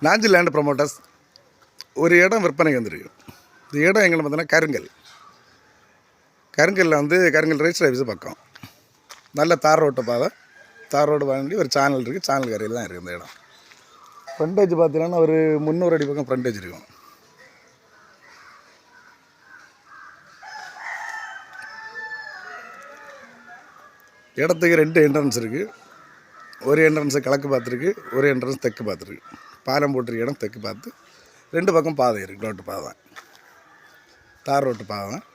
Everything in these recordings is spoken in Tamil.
நாஞ்சி லேண்ட் ப்ரொமோட்டர்ஸ் ஒரு இடம் விற்பனைக்கு வந்துருக்கு. இந்த இடம் எங்கே பார்த்தோன்னா கருங்கல்லில் வந்து கருங்கல் ரெஜிஸ்டர் ஆஃபீஸு பக்கம் நல்ல தார் ரோட்டு பாதை, தார் ரோடு வாங்கி ஒரு சேனல் இருக்குது, சேனல் கரையில் தான் இருக்குது இந்த இடம். ஃப்ரண்டேஜ் பார்த்தீங்கன்னா ஒரு 300 அடி பக்கம் ஃப்ரண்டேஜ் இருக்கும். இடத்துக்கு 2 என்ட்ரன்ஸ் இருக்குது. ஒரு என்ட்ரன்ஸு கிழக்கு பார்த்துருக்கு, ஒரு என்ட்ரன்ஸ் தெற்கு பார்த்துருக்கு. பாலம் போட்டிருக்க இடம் தெற்கு பார்த்து, 2 பக்கம் பாதை இருக்குது, ரோட்டு பாதை தான், தார் ரோட்டு பாதை தான்.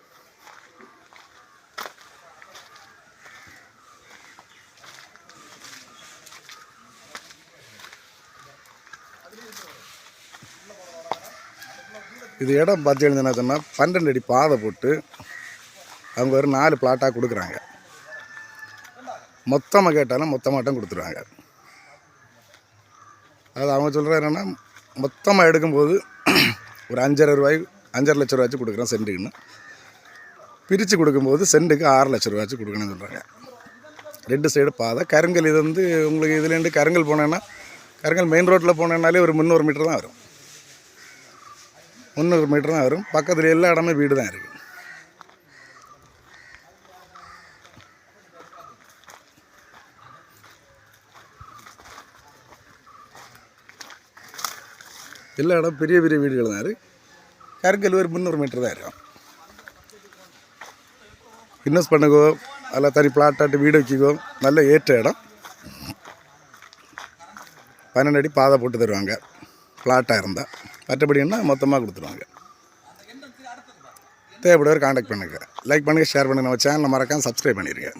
இது இடம் பார்த்தீங்கன்னா என்ன சொன்னால் 12 அடி பாதை போட்டு அவங்க ஒரு 4 பிளாட்டாக கொடுக்குறாங்க. மொத்தமாக கேட்டாலும் மொத்தமாட்டம் கொடுத்துருவாங்க. அது அவங்க சொல்கிற என்னென்னா மொத்தமாக எடுக்கும்போது ஒரு 5,500 லட்ச ரூபாய்ச்சி கொடுக்குறேன் சென்ட்டுக்குன்னு. பிரித்து கொடுக்கும்போது சென்ட்டுக்கு 6 லட்ச ரூபாய்ச்சி கொடுக்கணும்னு சொல்கிறாங்க. 2 சைடு பாதை கருங்கல். இது வந்து உங்களுக்கு இதுலேருந்து கருங்கல் போனேன்னா கருங்கல் மெயின் ரோட்டில் போனேன்னாலே ஒரு 300 மீட்டர் தான் வரும். 300 மீட்டர் தான் வரும். பக்கத்தில் எல்லா இடமே வீடு தான் இருக்குது. எல்லா இடம் பெரிய பெரிய வீடுகள் தான் இருக்குது. கருங்கல் ஒரு 300 மீட்டர் தான் இருக்கும். இன்வெஸ்ட் பண்ணுங்கோ, அதில் தனி பிளாட்டாட்டு வீடு வைக்கிக்கோ, நல்ல ஏற்ற இடம். 12 அடி பாதை போட்டு தருவாங்க பிளாட்டாக இருந்தால். மற்றபடின்னா மொத்தமாக கொடுத்துருவாங்க. தேவைப்படுவர் கான்டாக்ட் பண்ணுங்கள். லைக் பண்ணுங்கள், ஷேர் பண்ணுங்கள். நம்ம சேனலை மறக்காமல் சப்ஸ்கிரைப் பண்ணிடுங்க.